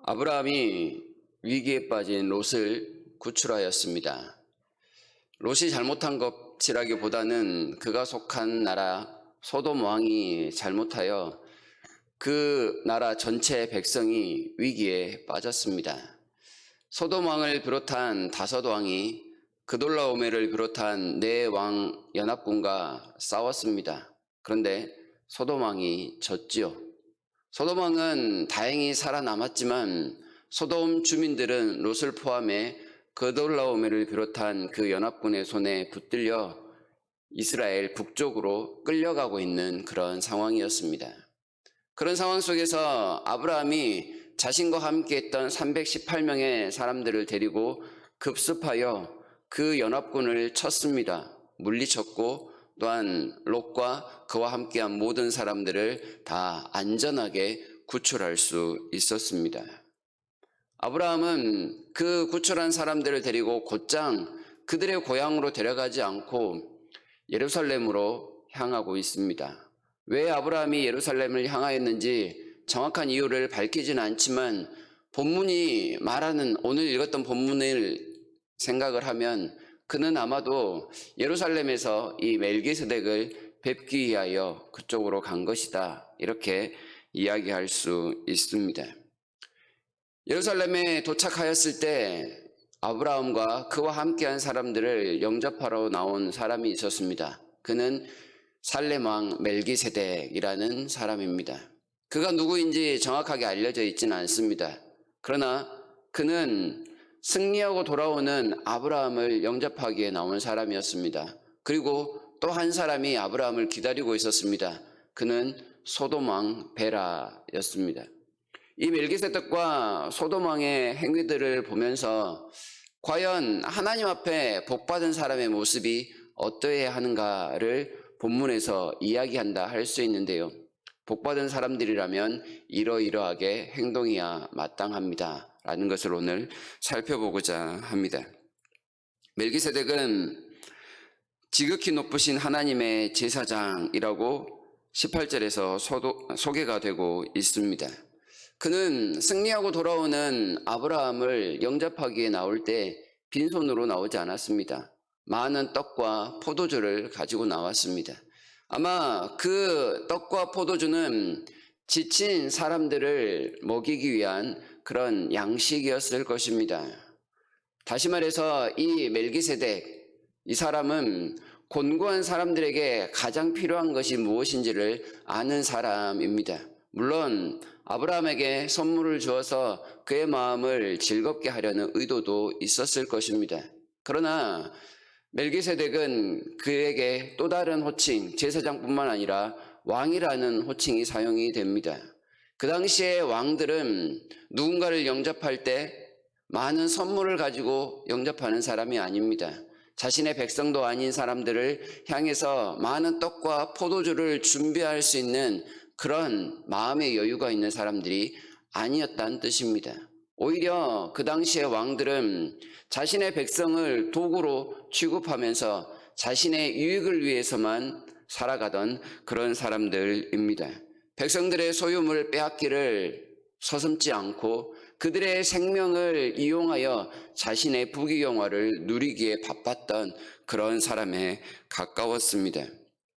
아브라함이 위기에 빠진 롯을 구출하였습니다. 롯이 잘못한 것이라기보다는 그가 속한 나라 소돔 왕이 잘못하여 그 나라 전체 백성이 위기에 빠졌습니다. 소돔 왕을 비롯한 다섯 왕이 그돌라오메를 비롯한 네 왕 연합군과 싸웠습니다. 그런데 소돔 왕이 졌지요. 소돔 왕은 다행히 살아남았지만 소돔 주민들은 롯을 포함해 그돌라오메를 비롯한 그 연합군의 손에 붙들려 이스라엘 북쪽으로 끌려가고 있는 그런 상황이었습니다. 그런 상황 속에서 아브라함이 자신과 함께 했던 318명의 사람들을 데리고 급습하여 그 연합군을 쳤습니다. 물리쳤고 또한 롯과 그와 함께한 모든 사람들을 다 안전하게 구출할 수 있었습니다. 아브라함은 그 구출한 사람들을 데리고 곧장 그들의 고향으로 데려가지 않고 예루살렘으로 향하고 있습니다. 왜 아브라함이 예루살렘을 향하였는지 정확한 이유를 밝히지는 않지만 본문이 말하는 오늘 읽었던 본문을 생각을 하면 그는 아마도 예루살렘에서 이 멜기세덱을 뵙기 위하여 그쪽으로 간 것이다. 이렇게 이야기할 수 있습니다. 예루살렘에 도착하였을 때 아브라함과 그와 함께한 사람들을 영접하러 나온 사람이 있었습니다. 그는 살렘 왕 멜기세덱이라는 사람입니다. 그가 누구인지 정확하게 알려져 있지는 않습니다. 그러나 그는 승리하고 돌아오는 아브라함을 영접하기에 나온 사람이었습니다. 그리고 또 한 사람이 아브라함을 기다리고 있었습니다. 그는 소돔 왕 베라였습니다. 이 멜기세덱과 소돔 왕의 행위들을 보면서 과연 하나님 앞에 복받은 사람의 모습이 어떠해야 하는가를 본문에서 이야기한다 할 수 있는데요. 복받은 사람들이라면 이러이러하게 행동해야 마땅합니다. 라는 것을 오늘 살펴보고자 합니다. 멜기세덱은 지극히 높으신 하나님의 제사장이라고 18절에서 소개가 되고 있습니다. 그는 승리하고 돌아오는 아브라함을 영접하기에 나올 때 빈손으로 나오지 않았습니다. 많은 떡과 포도주를 가지고 나왔습니다. 아마 그 떡과 포도주는 지친 사람들을 먹이기 위한 그런 양식이었을 것입니다. 다시 말해서 이 멜기세덱, 이 사람은 곤고한 사람들에게 가장 필요한 것이 무엇인지를 아는 사람입니다. 물론 아브라함에게 선물을 주어서 그의 마음을 즐겁게 하려는 의도도 있었을 것입니다. 그러나 멜기세덱은 그에게 또 다른 호칭, 제사장뿐만 아니라 왕이라는 호칭이 사용이 됩니다. 그 당시에 왕들은 누군가를 영접할 때 많은 선물을 가지고 영접하는 사람이 아닙니다. 자신의 백성도 아닌 사람들을 향해서 많은 떡과 포도주를 준비할 수 있는 그런 마음의 여유가 있는 사람들이 아니었다는 뜻입니다. 오히려 그 당시의 왕들은 자신의 백성을 도구로 취급하면서 자신의 유익을 위해서만 살아가던 그런 사람들입니다. 백성들의 소유물을 빼앗기를 서슴지 않고 그들의 생명을 이용하여 자신의 부귀영화를 누리기에 바빴던 그런 사람에 가까웠습니다.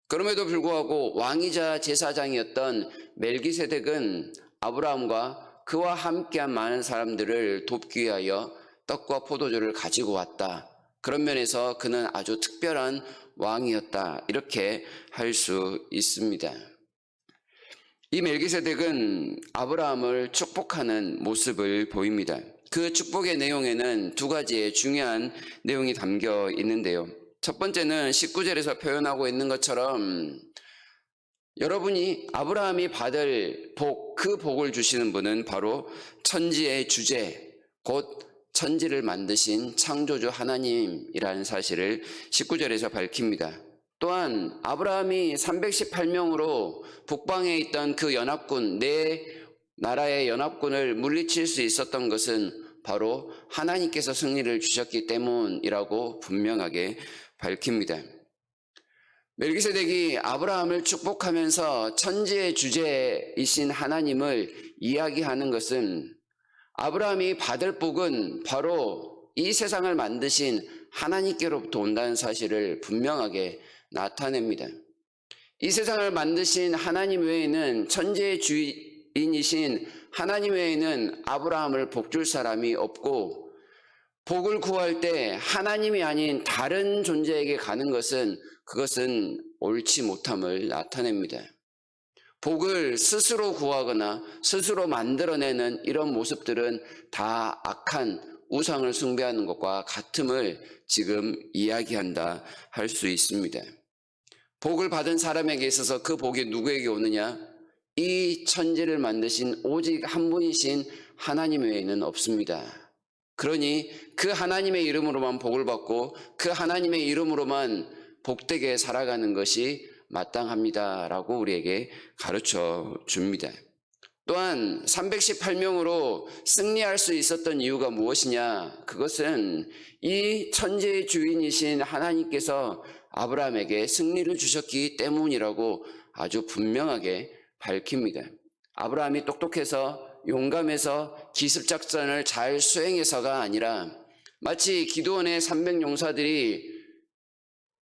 그럼에도 불구하고 왕이자 제사장이었던 멜기세덱은 아브라함과 그와 함께한 많은 사람들을 돕기 위하여 떡과 포도주를 가지고 왔다. 그런 면에서 그는 아주 특별한 왕이었다. 이렇게 할 수 있습니다. 이 멜기세덱은 아브라함을 축복하는 모습을 보입니다. 그 축복의 내용에는 두 가지의 중요한 내용이 담겨 있는데요. 첫 번째는 19절에서 표현하고 있는 것처럼 여러분이 아브라함이 받을 복, 그 복을 주시는 분은 바로 천지의 주제, 곧 천지를 만드신 창조주 하나님이라는 사실을 19절에서 밝힙니다. 또한 아브라함이 318명으로 북방에 있던 그 연합군, 네 나라의 연합군을 물리칠 수 있었던 것은 바로 하나님께서 승리를 주셨기 때문이라고 분명하게 밝힙니다. 멜기세덱이 아브라함을 축복하면서 천지의 주제이신 하나님을 이야기하는 것은 아브라함이 받을 복은 바로 이 세상을 만드신 하나님께로부터 온다는 사실을 분명하게 나타냅니다. 이 세상을 만드신 하나님 외에는, 천지의 주인이신 하나님 외에는 아브라함을 복줄 사람이 없고, 복을 구할 때 하나님이 아닌 다른 존재에게 가는 것은, 그것은 옳지 못함을 나타냅니다. 복을 스스로 구하거나 스스로 만들어내는 이런 모습들은 다 악한 우상을 숭배하는 것과 같음을 지금 이야기한다 할 수 있습니다. 복을 받은 사람에게 있어서 그 복이 누구에게 오느냐? 이 천지를 만드신 오직 한 분이신 하나님 외에는 없습니다. 그러니 그 하나님의 이름으로만 복을 받고 그 하나님의 이름으로만 복되게 살아가는 것이 마땅합니다라고 우리에게 가르쳐 줍니다. 또한 318명으로 승리할 수 있었던 이유가 무엇이냐? 그것은 이 천지의 주인이신 하나님께서 아브라함에게 승리를 주셨기 때문이라고 아주 분명하게 밝힙니다. 아브라함이 똑똑해서 용감해서 기습작전을 잘 수행해서가 아니라, 마치 기드온의 300용사들이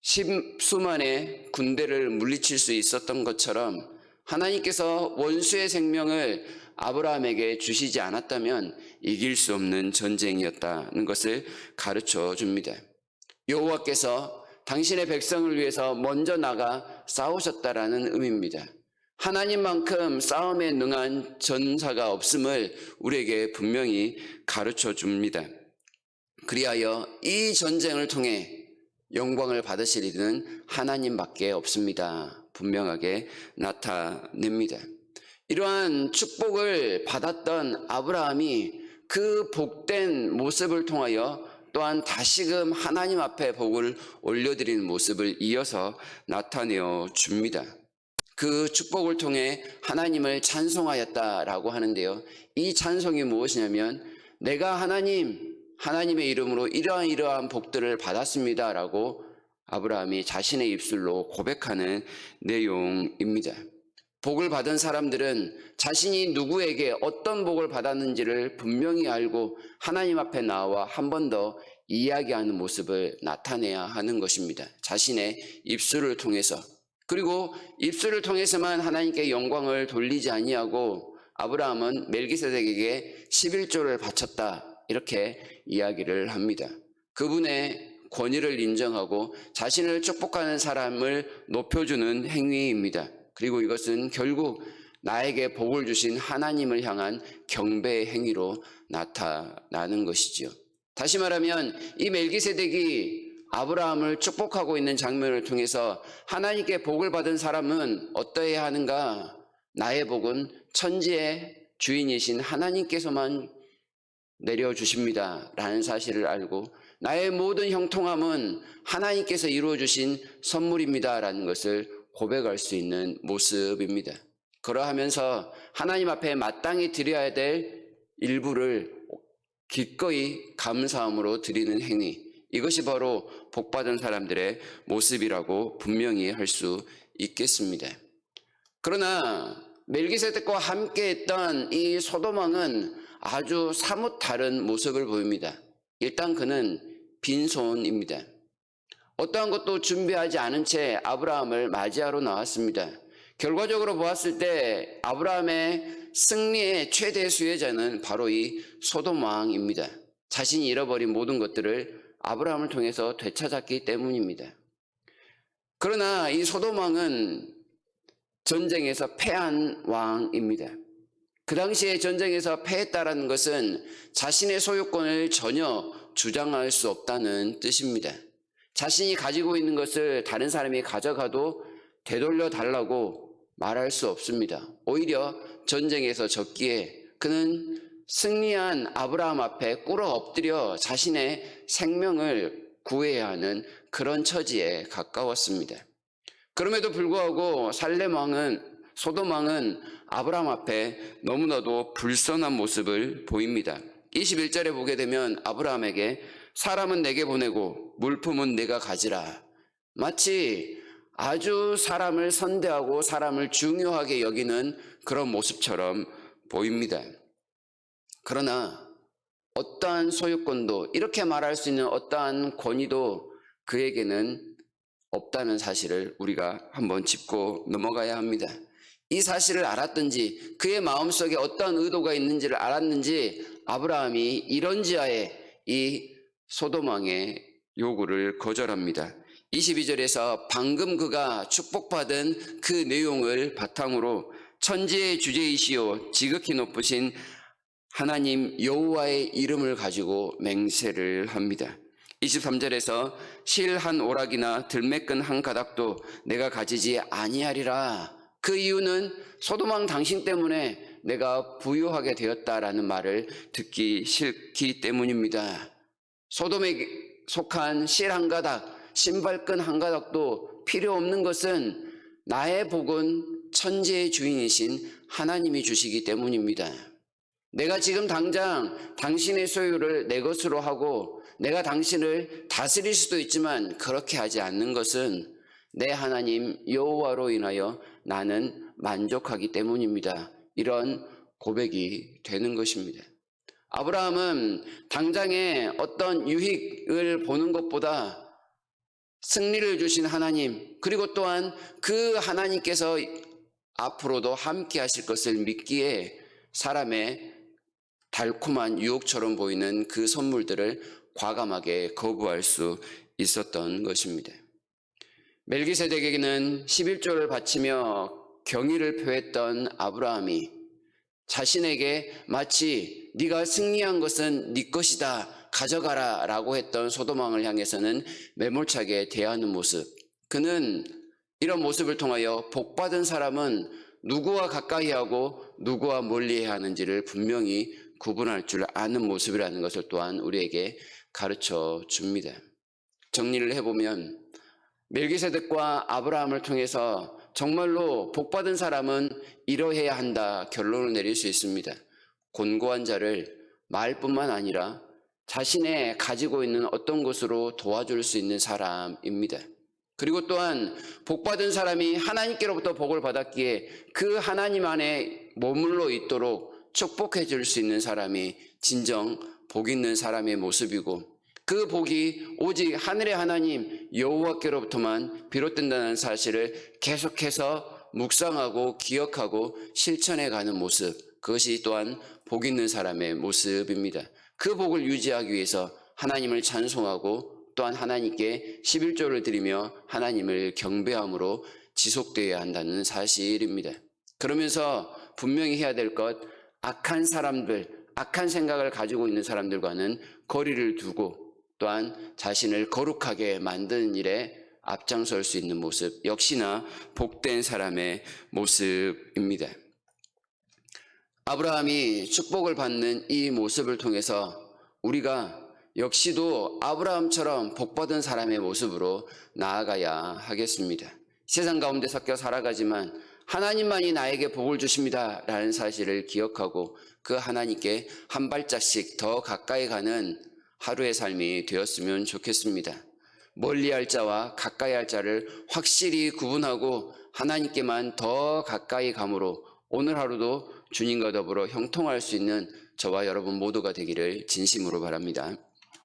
십수만의 군대를 물리칠 수 있었던 것처럼 하나님께서 원수의 생명을 아브라함에게 주시지 않았다면 이길 수 없는 전쟁이었다는 것을 가르쳐 줍니다. 여호와께서 당신의 백성을 위해서 먼저 나가 싸우셨다라는 의미입니다. 하나님만큼 싸움에 능한 전사가 없음을 우리에게 분명히 가르쳐 줍니다. 그리하여 이 전쟁을 통해 영광을 받으실 이는 하나님밖에 없습니다. 분명하게 나타냅니다. 이러한 축복을 받았던 아브라함이 그 복된 모습을 통하여 또한 다시금 하나님 앞에 복을 올려드리는 모습을 이어서 나타내어 줍니다. 그 축복을 통해 하나님을 찬송하였다라고 하는데요. 이 찬송이 무엇이냐면, 내가 하나님의 이름으로 이러한 복들을 받았습니다라고 아브라함이 자신의 입술로 고백하는 내용입니다. 복을 받은 사람들은 자신이 누구에게 어떤 복을 받았는지를 분명히 알고 하나님 앞에 나와 한 번 더 이야기하는 모습을 나타내야 하는 것입니다. 자신의 입술을 통해서. 그리고 입술을 통해서만 하나님께 영광을 돌리지 아니하고 아브라함은 멜기세덱에게 11조를 바쳤다, 이렇게 이야기를 합니다. 그분의 권위를 인정하고 자신을 축복하는 사람을 높여주는 행위입니다. 그리고 이것은 결국 나에게 복을 주신 하나님을 향한 경배의 행위로 나타나는 것이지요. 다시 말하면 이 멜기세덱이 아브라함을 축복하고 있는 장면을 통해서 하나님께 복을 받은 사람은 어떠해야 하는가? 나의 복은 천지의 주인이신 하나님께서만 내려주십니다 라는 사실을 알고, 나의 모든 형통함은 하나님께서 이루어주신 선물입니다 라는 것을 고백할 수 있는 모습입니다. 그러하면서 하나님 앞에 마땅히 드려야 될 일부를 기꺼이 감사함으로 드리는 행위, 이것이 바로 복받은 사람들의 모습이라고 분명히 할 수 있겠습니다. 그러나 멜기세덱과 함께 했던 이 소돔 왕은 아주 사뭇 다른 모습을 보입니다. 일단 그는 빈손입니다. 어떠한 것도 준비하지 않은 채 아브라함을 맞이하러 나왔습니다. 결과적으로 보았을 때 아브라함의 승리의 최대 수혜자는 바로 이 소돔 왕입니다. 자신이 잃어버린 모든 것들을 아브라함을 통해서 되찾았기 때문입니다. 그러나 이 소돔 왕은 전쟁에서 패한 왕입니다. 그 당시에 전쟁에서 패했다는 것은 자신의 소유권을 전혀 주장할 수 없다는 뜻입니다. 자신이 가지고 있는 것을 다른 사람이 가져가도 되돌려 달라고 말할 수 없습니다. 오히려 전쟁에서 졌기에 그는 승리한 아브라함 앞에 꿇어 엎드려 자신의 생명을 구해야 하는 그런 처지에 가까웠습니다. 그럼에도 불구하고 소돔 왕은 아브라함 앞에 너무나도 불선한 모습을 보입니다. 21절에 보게 되면 아브라함에게 사람은 내게 보내고 물품은 내가 가지라. 마치 아주 사람을 선대하고 사람을 중요하게 여기는 그런 모습처럼 보입니다. 그러나 어떠한 소유권도, 이렇게 말할 수 있는 어떠한 권위도 그에게는 없다는 사실을 우리가 한번 짚고 넘어가야 합니다. 이 사실을 알았든지 그의 마음속에 어떤 의도가 있는지를 알았는지 아브라함이 이런지하에 이 소돔 왕의 요구를 거절합니다. 22절에서 방금 그가 축복받은 그 내용을 바탕으로 천지의 주제이시요 지극히 높으신 하나님 여호와의 이름을 가지고 맹세를 합니다. 23절에서 실 한 오락이나 들매끈 한 가닥도 내가 가지지 아니하리라. 그 이유는 소돔왕 당신 때문에 내가 부유하게 되었다라는 말을 듣기 싫기 때문입니다. 소돔에 속한 실 한 가닥, 신발끈 한 가닥도 필요 없는 것은 나의 복은 천지의 주인이신 하나님이 주시기 때문입니다. 내가 지금 당장 당신의 소유를 내 것으로 하고 내가 당신을 다스릴 수도 있지만 그렇게 하지 않는 것은 내 하나님 여호와로 인하여 나는 만족하기 때문입니다. 이런 고백이 되는 것입니다. 아브라함은 당장의 어떤 유익을 보는 것보다 승리를 주신 하나님, 그리고 또한 그 하나님께서 앞으로도 함께 하실 것을 믿기에 사람의 달콤한 유혹처럼 보이는 그 선물들을 과감하게 거부할 수 있었던 것입니다. 멜기세덱에게는 11조를 바치며 경의를 표했던 아브라함이 자신에게 마치 네가 승리한 것은 네 것이다, 가져가라 라고 했던 소돔왕을 향해서는 매몰차게 대하는 모습, 그는 이런 모습을 통하여 복받은 사람은 누구와 가까이 하고 누구와 멀리해야 하는지를 분명히 구분할 줄 아는 모습이라는 것을 또한 우리에게 가르쳐 줍니다. 정리를 해보면 멜기세덱과 아브라함을 통해서 정말로 복받은 사람은 이러해야 한다 결론을 내릴 수 있습니다. 곤고한 자를 말뿐만 아니라 자신의 가지고 있는 어떤 것으로 도와줄 수 있는 사람입니다. 그리고 또한 복받은 사람이 하나님께로부터 복을 받았기에 그 하나님 안에 머물러 있도록 축복해 줄 수 있는 사람이 진정 복 있는 사람의 모습이고, 그 복이 오직 하늘의 하나님 여호와께로부터만 비롯된다는 사실을 계속해서 묵상하고 기억하고 실천해 가는 모습, 그것이 또한 복 있는 사람의 모습입니다. 그 복을 유지하기 위해서 하나님을 찬송하고 또한 하나님께 11조를 드리며 하나님을 경배함으로 지속되어야 한다는 사실입니다. 그러면서 분명히 해야 될 것, 악한 사람들, 악한 생각을 가지고 있는 사람들과는 거리를 두고 또한 자신을 거룩하게 만드는 일에 앞장설 수 있는 모습, 역시나 복된 사람의 모습입니다. 아브라함이 축복을 받는 이 모습을 통해서 우리가 역시도 아브라함처럼 복받은 사람의 모습으로 나아가야 하겠습니다. 세상 가운데 섞여 살아가지만 하나님만이 나에게 복을 주십니다 라는 사실을 기억하고 그 하나님께 한 발짝씩 더 가까이 가는 하루의 삶이 되었으면 좋겠습니다. 멀리할 자와 가까이 할 자를 확실히 구분하고 하나님께만 더 가까이 감으로 오늘 하루도 주님과 더불어 형통할 수 있는 저와 여러분 모두가 되기를 진심으로 바랍니다.